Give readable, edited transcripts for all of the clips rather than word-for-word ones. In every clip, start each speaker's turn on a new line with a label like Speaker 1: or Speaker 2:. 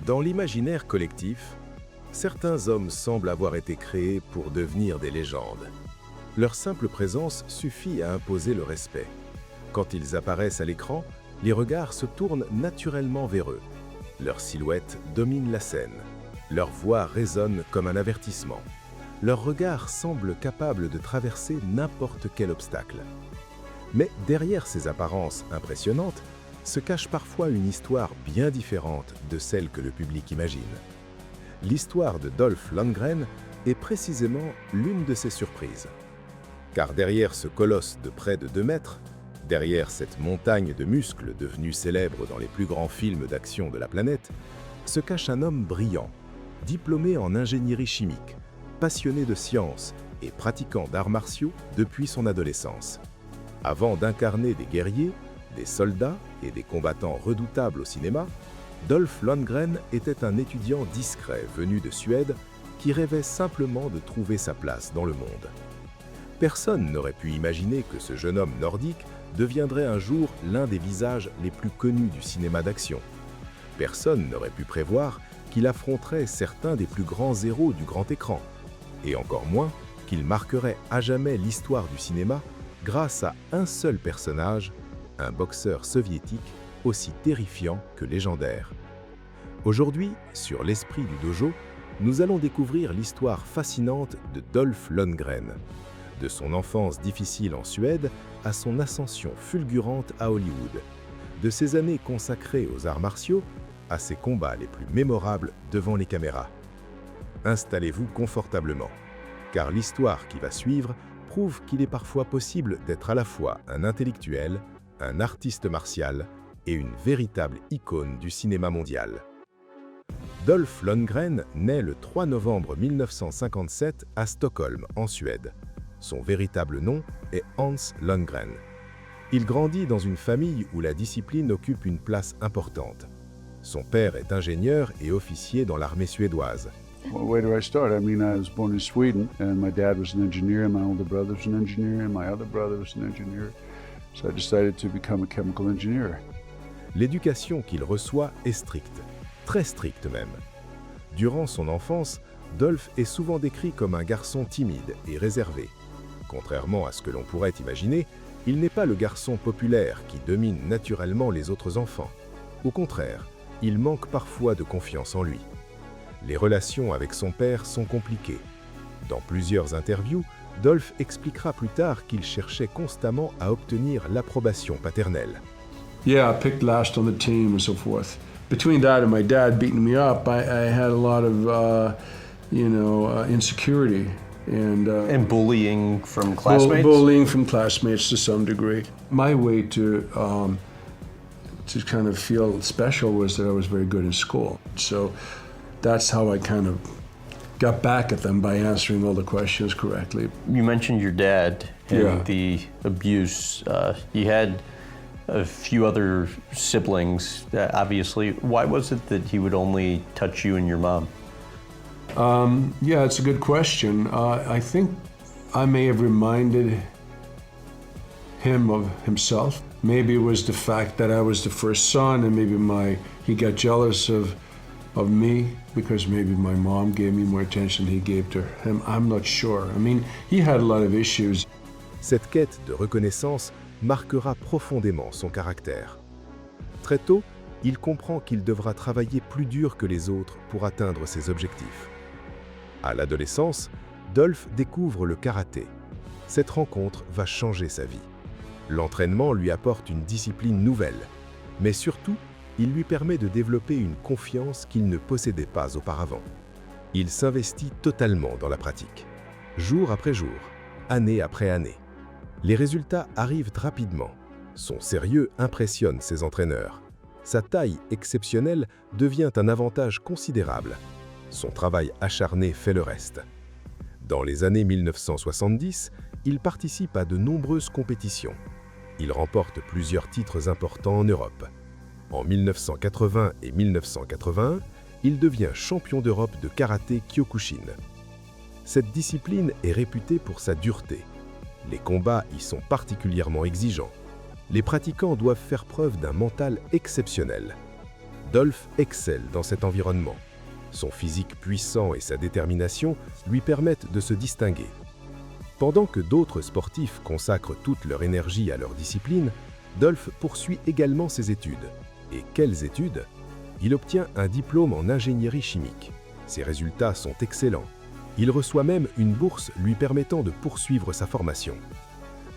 Speaker 1: Dans l'imaginaire collectif, certains hommes semblent avoir été créés pour devenir des légendes. Leur simple présence suffit à imposer le respect. Quand ils apparaissent à l'écran, les regards se tournent naturellement vers eux. Leur silhouette domine la scène. Leur voix résonne comme un avertissement. Leur regard semble capable de traverser n'importe quel obstacle. Mais derrière ces apparences impressionnantes, se cache parfois une histoire bien différente de celle que le public imagine. L'histoire de Dolph Lundgren est précisément l'une de ces surprises. Car derrière ce colosse de près de 2 mètres, derrière cette montagne de muscles devenue célèbre dans les plus grands films d'action de la planète, se cache un homme brillant, diplômé en ingénierie chimique, passionné de science et pratiquant d'arts martiaux depuis son adolescence. Avant d'incarner des guerriers, des soldats et des combattants redoutables au cinéma, Dolph Lundgren était un étudiant discret venu de Suède qui rêvait simplement de trouver sa place dans le monde. Personne n'aurait pu imaginer que ce jeune homme nordique deviendrait un jour l'un des visages les plus connus du cinéma d'action. Personne n'aurait pu prévoir qu'il affronterait certains des plus grands héros du grand écran, et encore moins qu'il marquerait à jamais l'histoire du cinéma grâce à un seul personnage, un boxeur soviétique aussi terrifiant que légendaire. Aujourd'hui, sur l'Esprit du Dojo, nous allons découvrir l'histoire fascinante de Dolph Lundgren, de son enfance difficile en Suède à son ascension fulgurante à Hollywood, de ses années consacrées aux arts martiaux à ses combats les plus mémorables devant les caméras. Installez-vous confortablement, car l'histoire qui va suivre prouve qu'il est parfois possible d'être à la fois un intellectuel, un artiste martial et une véritable icône du cinéma mondial. Dolph Lundgren naît le 3 novembre 1957 à Stockholm, en Suède. Son véritable nom est Hans Lundgren. Il grandit dans une famille où la discipline occupe une place importante. Son père est ingénieur et officier dans l'armée suédoise.
Speaker 2: Well, where do I start? I mean, I was born in Sweden, and my dad was an engineer, and my older brother was an engineer, and my other brother was an engineer. So I decided to become a chemical engineer.
Speaker 1: L'éducation qu'il reçoit est stricte, très stricte même. Durant son enfance, Dolph est souvent décrit comme un garçon timide et réservé. Contrairement à ce que l'on pourrait imaginer, il n'est pas le garçon populaire qui domine naturellement les autres enfants. Au contraire, il manque parfois de confiance en lui. Les relations avec son père sont compliquées. Dans plusieurs interviews, Dolph expliquera plus tard qu'il cherchait constamment à obtenir l'approbation paternelle.
Speaker 3: Yeah, I picked last on the team and so forth. Between that and my dad beating me up, I had a lot of, insecurity
Speaker 4: and bullying from classmates.
Speaker 3: Bullying from classmates to some degree. My way to kind of feel special was that I was very good in school. So that's how I kind of got back at them by answering all the questions correctly.
Speaker 4: You mentioned your dad and
Speaker 3: Yeah.
Speaker 4: the abuse. You had a few other siblings, obviously. Why was it that he would only touch you and your mom?
Speaker 3: Yeah, it's a good question. I think I may have reminded him of himself. Maybe it was the fact that I was the first son, and maybe he got jealous of me because maybe my mom gave me more attention than he gave to him. I'm not sure. I mean, he had a lot of issues.
Speaker 1: Cette quête de reconnaissance marquera profondément son caractère. Très tôt, il comprend qu'il devra travailler plus dur que les autres pour atteindre ses objectifs. À l'adolescence, Dolph découvre le karaté. Cette rencontre va changer sa vie. L'entraînement lui apporte une discipline nouvelle, mais surtout, il lui permet de développer une confiance qu'il ne possédait pas auparavant. Il s'investit totalement dans la pratique, jour après jour, année après année. Les résultats arrivent rapidement. Son sérieux impressionne ses entraîneurs. Sa taille exceptionnelle devient un avantage considérable. Son travail acharné fait le reste. Dans les années 1970, il participe à de nombreuses compétitions. Il remporte plusieurs titres importants en Europe. En 1980 et 1981, il devient champion d'Europe de karaté Kyokushin. Cette discipline est réputée pour sa dureté. Les combats y sont particulièrement exigeants. Les pratiquants doivent faire preuve d'un mental exceptionnel. Dolph excelle dans cet environnement. Son physique puissant et sa détermination lui permettent de se distinguer. Pendant que d'autres sportifs consacrent toute leur énergie à leur discipline, Dolph poursuit également ses études. Et quelles études? Il obtient un diplôme en ingénierie chimique. Ses résultats sont excellents. Il reçoit même une bourse lui permettant de poursuivre sa formation.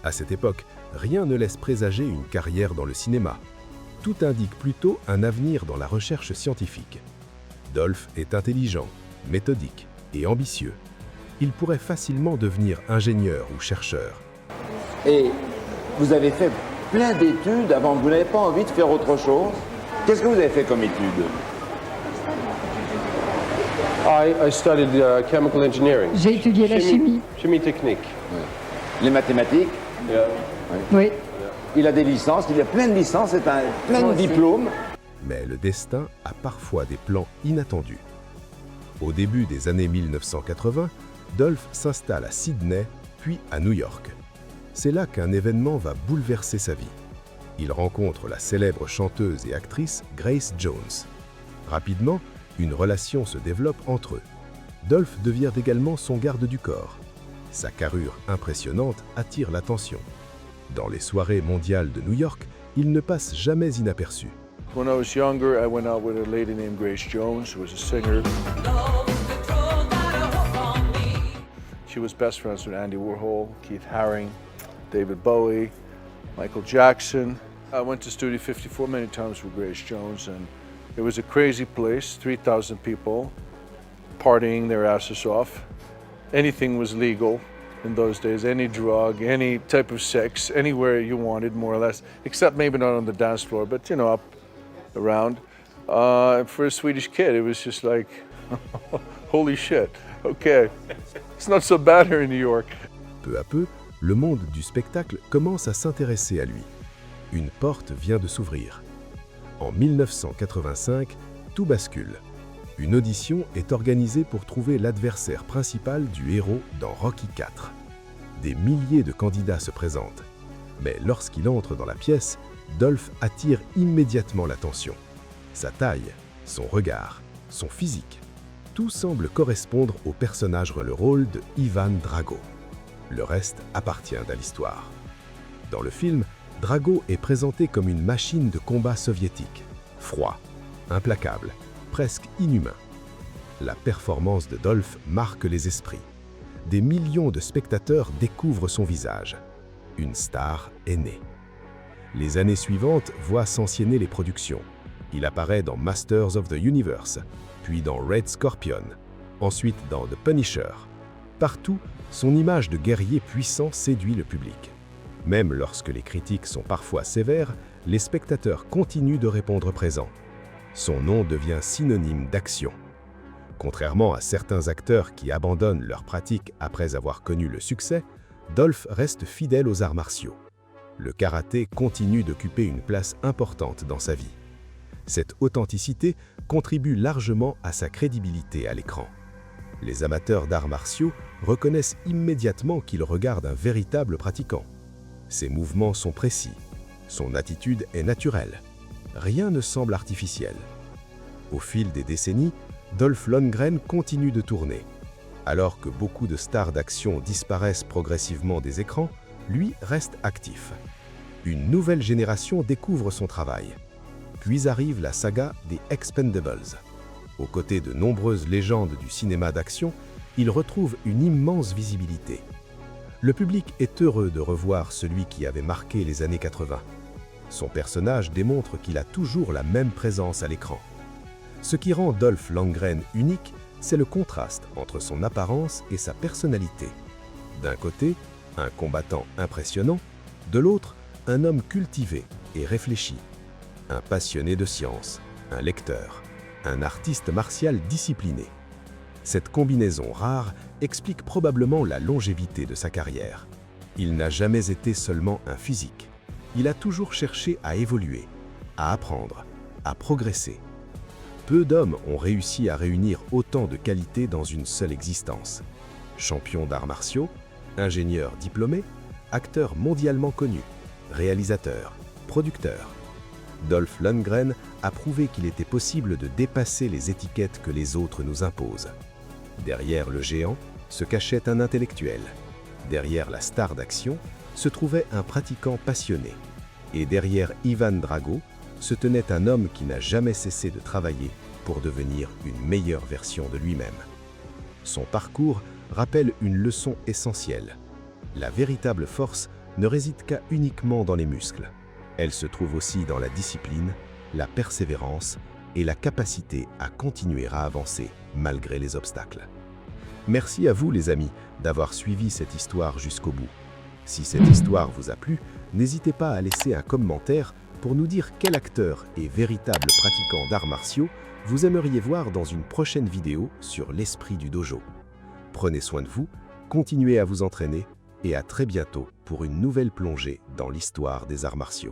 Speaker 1: À cette époque, rien ne laisse présager une carrière dans le cinéma. Tout indique plutôt un avenir dans la recherche scientifique. Dolph est intelligent, méthodique et ambitieux. Il pourrait facilement devenir ingénieur ou chercheur.
Speaker 5: Et vous avez fait plein d'études avant, vous n'avez pas envie de faire autre chose? Qu'est-ce que vous avez fait comme études?
Speaker 6: I studied chemical engineering.
Speaker 7: J'ai étudié la chimie.
Speaker 6: Chimie technique.
Speaker 5: Les mathématiques?
Speaker 6: Yeah.
Speaker 7: Oui.
Speaker 5: Il a des licences, il a plein de licences, c'est un plein de diplômes.
Speaker 1: Mais le destin a parfois des plans inattendus. Au début des années 1980, Dolph s'installe à Sydney, puis à New York. C'est là qu'un événement va bouleverser sa vie. Il rencontre la célèbre chanteuse et actrice Grace Jones. Rapidement, une relation se développe entre eux. Dolph devient également son garde du corps. Sa carrure impressionnante attire l'attention. Dans les soirées mondiales de New York, il ne passe jamais inaperçu.
Speaker 2: When I was younger, I went out with a lady named Grace Jones, who was a singer. She was best friends with Andy Warhol, Keith Haring, David Bowie, Michael Jackson. I went to Studio 54 many times with Grace Jones, and it was a crazy place, 3,000 people partying their asses off. Anything was legal in those days, any drug, any type of sex, anywhere you wanted, more or less, except maybe not on the dance floor, but, you know, up around. For a Swedish kid, it was just like, holy shit, okay, it's not so bad here in New York.
Speaker 1: Peu à peu, le monde du spectacle commence à s'intéresser à lui. Une porte vient de s'ouvrir. En 1985, tout bascule. Une audition est organisée pour trouver l'adversaire principal du héros dans Rocky IV. Des milliers de candidats se présentent. Mais lorsqu'il entre dans la pièce, Dolph attire immédiatement l'attention. Sa taille, son regard, son physique, tout semble correspondre au personnage le rôle de Ivan Drago. Le reste appartient à l'histoire. Dans le film, Drago est présenté comme une machine de combat soviétique, froid, implacable, presque inhumain. La performance de Dolph marque les esprits. Des millions de spectateurs découvrent son visage. Une star est née. Les années suivantes voient s'enchaîner les productions. Il apparaît dans Masters of the Universe, puis dans Red Scorpion, ensuite dans The Punisher. Partout, son image de guerrier puissant séduit le public. Même lorsque les critiques sont parfois sévères, les spectateurs continuent de répondre présents. Son nom devient synonyme d'action. Contrairement à certains acteurs qui abandonnent leur pratique après avoir connu le succès, Dolph reste fidèle aux arts martiaux. Le karaté continue d'occuper une place importante dans sa vie. Cette authenticité contribue largement à sa crédibilité à l'écran. Les amateurs d'arts martiaux reconnaissent immédiatement qu'il regarde un véritable pratiquant. Ses mouvements sont précis, son attitude est naturelle. Rien ne semble artificiel. Au fil des décennies, Dolph Lundgren continue de tourner. Alors que beaucoup de stars d'action disparaissent progressivement des écrans, lui reste actif. Une nouvelle génération découvre son travail. Puis arrive la saga des Expendables. Aux côtés de nombreuses légendes du cinéma d'action, il retrouve une immense visibilité. Le public est heureux de revoir celui qui avait marqué les années 80. Son personnage démontre qu'il a toujours la même présence à l'écran. Ce qui rend Dolph Lundgren unique, c'est le contraste entre son apparence et sa personnalité. D'un côté, un combattant impressionnant, de l'autre, un homme cultivé et réfléchi. Un passionné de science, un lecteur, un artiste martial discipliné. Cette combinaison rare explique probablement la longévité de sa carrière. Il n'a jamais été seulement un physique. Il a toujours cherché à évoluer, à apprendre, à progresser. Peu d'hommes ont réussi à réunir autant de qualités dans une seule existence. Champion d'arts martiaux, ingénieur diplômé, acteur mondialement connu, réalisateur, producteur. Dolph Lundgren a prouvé qu'il était possible de dépasser les étiquettes que les autres nous imposent. Derrière le géant se cachait un intellectuel. Derrière la star d'action se trouvait un pratiquant passionné. Et derrière Ivan Drago se tenait un homme qui n'a jamais cessé de travailler pour devenir une meilleure version de lui-même. Son parcours rappelle une leçon essentielle. La véritable force ne réside qu'à uniquement dans les muscles. Elle se trouve aussi dans la discipline, la persévérance et la capacité à continuer à avancer malgré les obstacles. Merci à vous les amis d'avoir suivi cette histoire jusqu'au bout. Si cette histoire vous a plu, n'hésitez pas à laisser un commentaire pour nous dire quel acteur et véritable pratiquant d'arts martiaux vous aimeriez voir dans une prochaine vidéo sur l'esprit du dojo. Prenez soin de vous, continuez à vous entraîner et à très bientôt pour une nouvelle plongée dans l'histoire des arts martiaux.